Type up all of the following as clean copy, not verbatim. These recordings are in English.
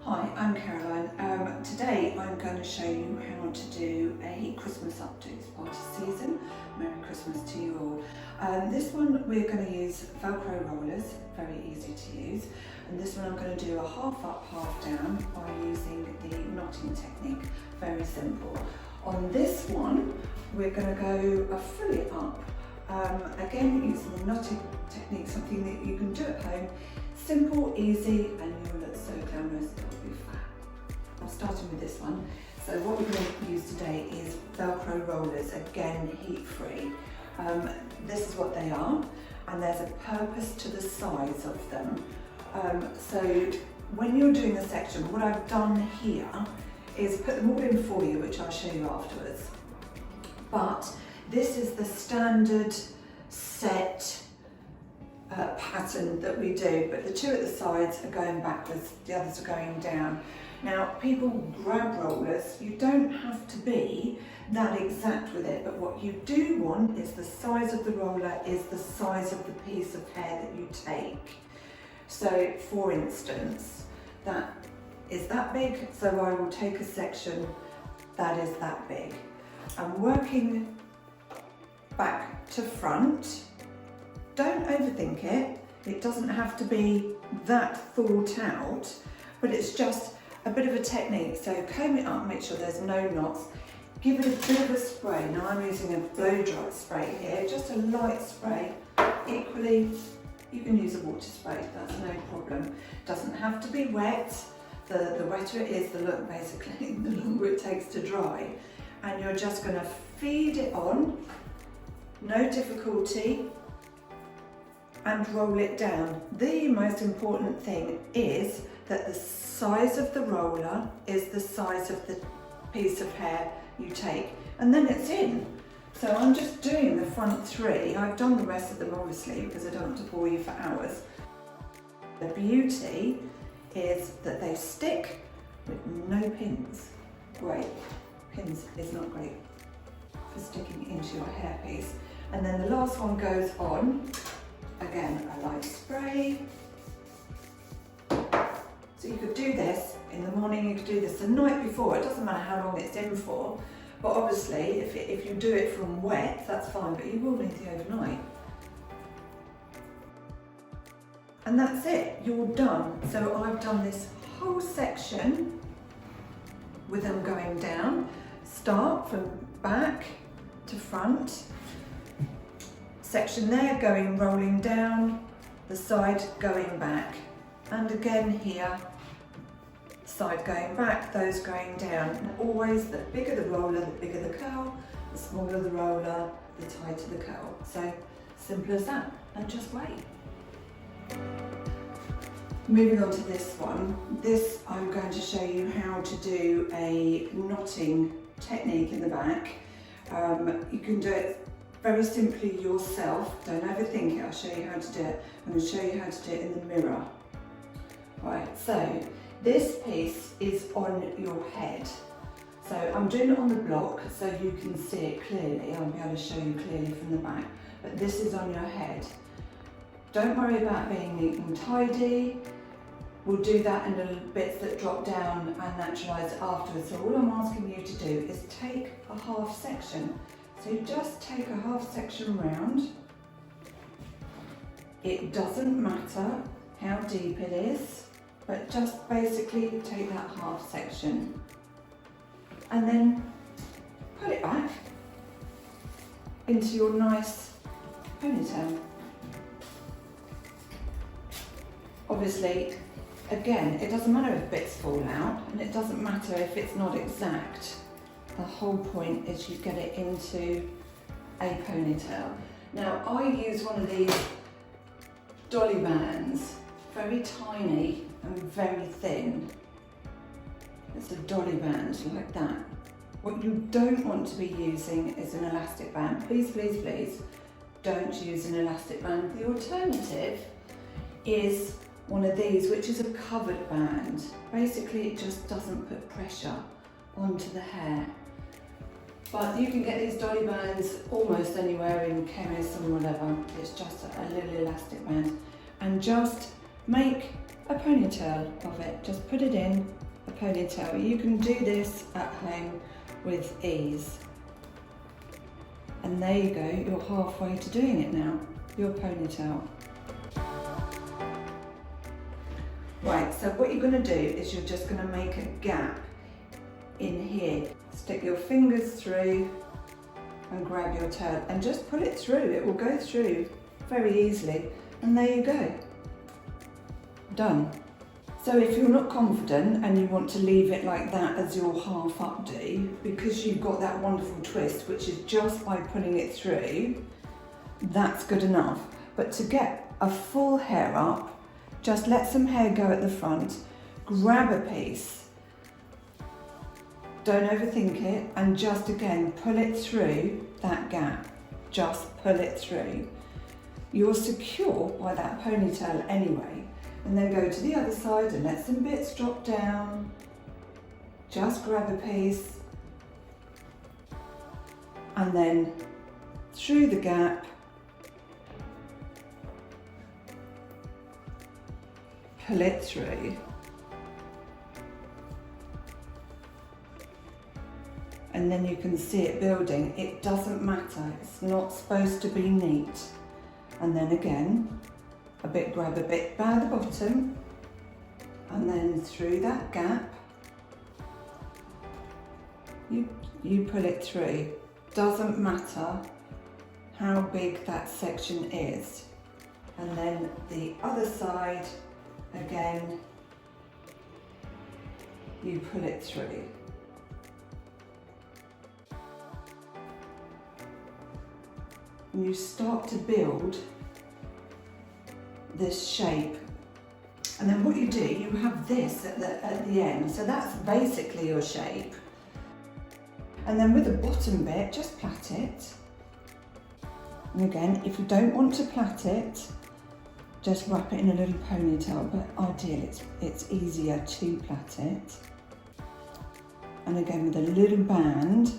Hi, I'm Caroline. Today I'm going to show you how to do a Christmas updo. It's part of season. Merry Christmas to you all. This one we're going to use Velcro rollers, very easy to use. And this one I'm going to do a half up, half down by using the knotting technique, very simple. On this one we're going to go a fully up, again using the knotting technique, something that you can do at home. Simple, easy, and you'll look so glamorous, it'll be fab. I'm starting with this one. So what we're going to use today is Velcro rollers, again heat free. This is what they are, and there's a purpose to the size of them. So when you're doing a section, what I've done here is put them all in for you, which I'll show you afterwards. But this is the standard set pattern that we do, but the two at the sides are going backwards, the others are going down. Now, people grab rollers, you don't have to be that exact with it, but what you do want is the size of the roller is the size of the piece of hair that you take. So, for instance, that is that big, so I will take a section that is that big. I'm working back to front. Don't overthink it. It doesn't have to be that thought out, but it's just a bit of a technique. So comb it up, make sure there's no knots. Give it a bit of a spray. Now I'm using a blow dry spray here, just a light spray. Equally, you can use a water spray, that's no problem. Doesn't have to be wet. The wetter it is, the look basically, the longer it takes to dry. And you're just gonna feed it on, no difficulty, and roll it down. The most important thing is that the size of the roller is the size of the piece of hair you take, and then it's in. So I'm just doing the front three. I've done the rest of them obviously because I don't want to bore you for hours. The beauty is that they stick with no pins. Great. Pins is not great for sticking into your hairpiece. And then the last one goes on. Again, a light spray. So you could do this in the morning, you could do this the night before. It doesn't matter how long it's in for, but obviously if you do it from wet, that's fine, but you will need the overnight. And that's it, you're done. So I've done this whole section with them going down. Start from back to front. Section there going rolling down, the side going back, and again here, side going back, those going down. And always the bigger the roller, the bigger the curl, the smaller the roller, the tighter the curl. So simple as that, and just wait. Moving on to this one. This I'm going to show you how to do a knotting technique in the back. You can do it very simply yourself, don't overthink it, I'll show you how to do it. I'm going to show you how to do it in the mirror. Right, so this piece is on your head. So I'm doing it on the block so you can see it clearly. I'll be able to show you clearly from the back, but this is on your head. Don't worry about being neat and tidy. We'll do that in the bits that drop down and naturalise it afterwards. So all I'm asking you to do is take a half section. So just take a half section round. It doesn't matter how deep it is, but just basically take that half section and then put it back into your nice ponytail. Obviously, again, it doesn't matter if bits fall out, and it doesn't matter if it's not exact. The whole point is you get it into a ponytail. Now I use one of these dolly bands, very tiny and very thin. It's a dolly band like that. What you don't want to be using is an elastic band. Please, please, please don't use an elastic band. The alternative is one of these, which is a covered band. Basically it just doesn't put pressure onto the hair. But you can get these dolly bands almost anywhere in chemists and whatever. It's just a little elastic band. And just make a ponytail of it. Just put it in a ponytail. You can do this at home with ease. And there you go, you're halfway to doing it now, your ponytail. Right, so what you're going to do is you're just going to make a gap in here. Stick your fingers through and grab your tail and just pull it through. It will go through very easily, and there you go. Done. So if you're not confident and you want to leave it like that as your half updo, because you've got that wonderful twist, which is just by pulling it through, that's good enough. But to get a full hair up, just let some hair go at the front, grab a piece, don't overthink it, and just again pull it through that gap. Just pull it through. You're secure by that ponytail anyway. And then go to the other side and let some bits drop down. Just grab a piece and then through the gap, pull it through. And then you can see it building. It doesn't matter, it's not supposed to be neat. And then again, grab a bit by the bottom, and then through that gap, you pull it through. Doesn't matter how big that section is. And then the other side, again, you pull it through. And you start to build this shape, and then what you do, you have this at the end, so that's basically your shape. And then with the bottom bit, just plait it. And again, if you don't want to plait it, just wrap it in a little ponytail, but ideally it's easier to plait it. And again, with a little band,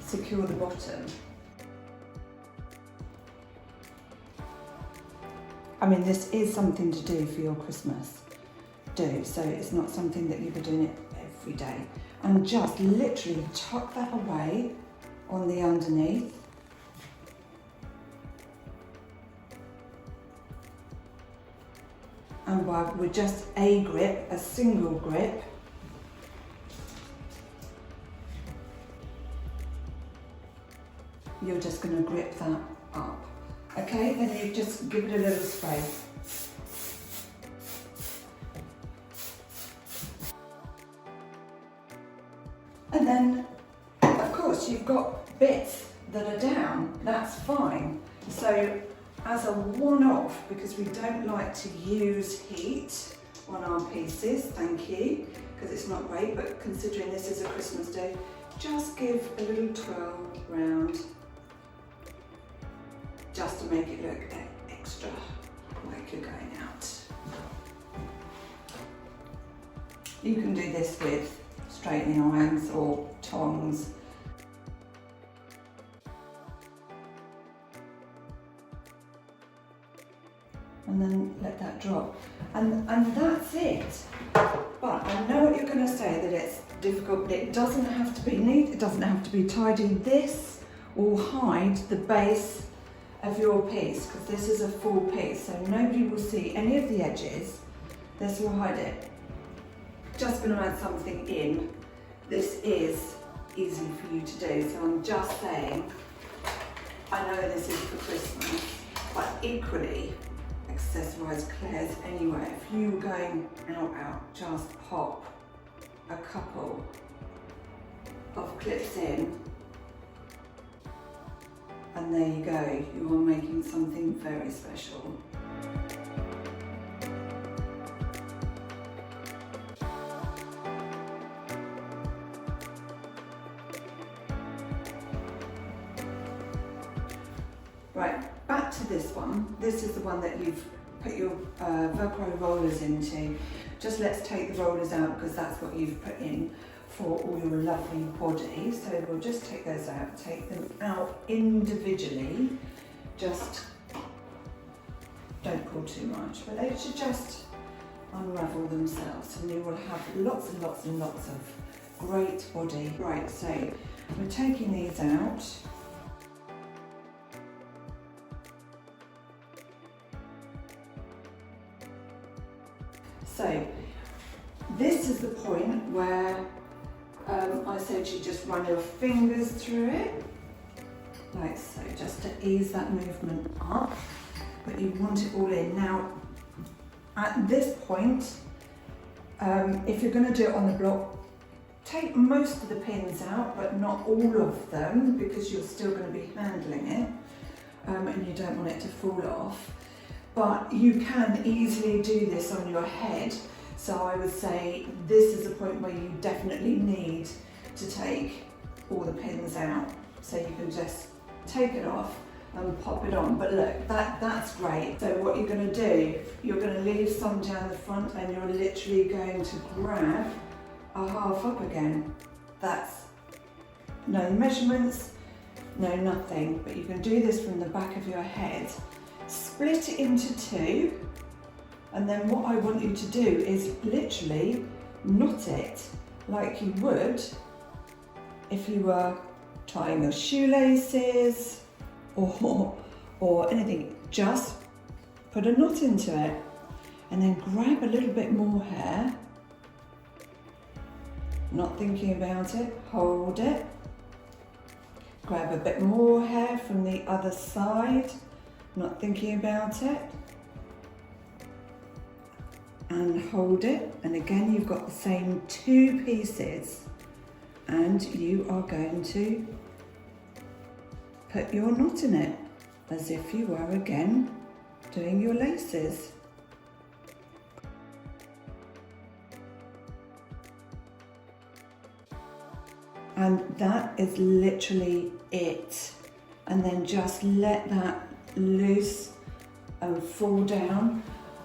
secure the bottom. I mean, this is something to do for your Christmas do, so it's not something that you'll be doing it every day. And just literally tuck that away on the underneath. And with just a grip, a single grip, you're just going to grip that up. Okay, then you just give it a little spray. And then, of course, you've got bits that are down, that's fine. So, as a one-off, because we don't like to use heat on our pieces, thank you, because it's not great, but considering this is a Christmas day, just give a little twirl round, just to make it look extra like you're going out. You can do this with straightening irons or tongs. And then let that drop. And that's it. But I know what you're going to say, that it's difficult, but it doesn't have to be neat, it doesn't have to be tidy. This will hide the base of your piece, because this is a full piece, so nobody will see any of the edges. This will hide it. Just going to add something in. This is easy for you to do, so I'm just saying, I know this is for Christmas, but equally accessorise Claire's anywhere. If you were going out, just pop a couple of clips in, and there you go, you are making something very special. Right, back to this one. This is the one that you've put your Velcro rollers into. Just let's take the rollers out, because that's what you've put in for all your lovely body. So we'll just take those out, take them out individually. Just don't pull too much, but they should just unravel themselves, and you will have lots and lots and lots of great body. Right, so we're taking these out. So this is the point where I said you just run your fingers through it, like so, just to ease that movement up, but you want it all in. Now, at this point, if you're going to do it on the block, take most of the pins out, but not all of them, because you're still going to be handling it, and you don't want it to fall off. But you can easily do this on your head, so I would say this is the point where you definitely need to take all the pins out, so you can just take it off and pop it on. But look, that's great. So what you're going to do, you're going to leave some down the front, and you're literally going to grab a half up again. That's no measurements, no nothing, but you can do this from the back of your head. Split it into two, and then what I want you to do is literally knot it like you would if you were tying your shoelaces or anything. Just put a knot into it, and then grab a little bit more hair, not thinking about it, hold it, grab a bit more hair from the other side, not thinking about it, and hold it, and again you've got the same two pieces, and you are going to put your knot in it as if you were again doing your laces. And that is literally it, and then just let that loose and fall down.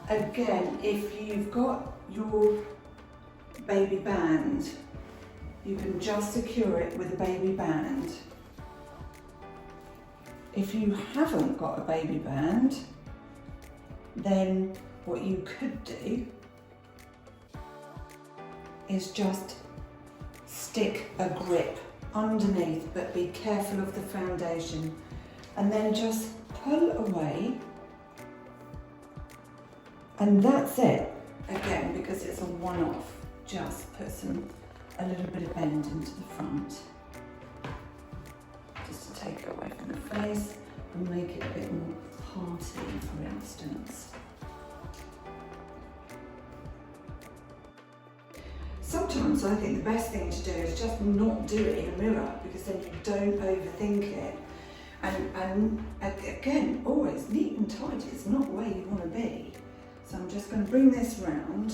Again, if you've got your baby band, you can just secure it with a baby band. If you haven't got a baby band, then what you could do is just stick a grip underneath, but be careful of the foundation, and then just pull away, and that's it. Again, because it's a one-off, just put a little bit of bend into the front, just to take it away from the face and make it a bit more hearty, for instance. Sometimes I think the best thing to do is just not do it in a mirror, because then you don't overthink it. And again, always neat and tidy is not where you want to be. So I'm just going to bring this round.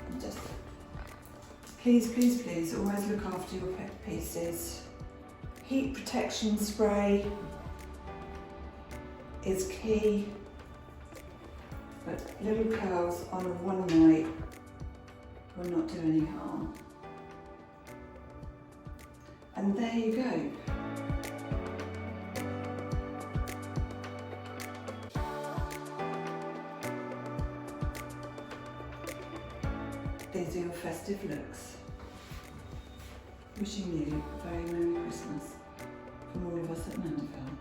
And just, please, please, please, always look after your pieces. Heat protection spray is key, but little curls on one night will not do any harm. And there you go. These are your festive looks. Wishing you a very Merry Christmas from all of us at Mandeville.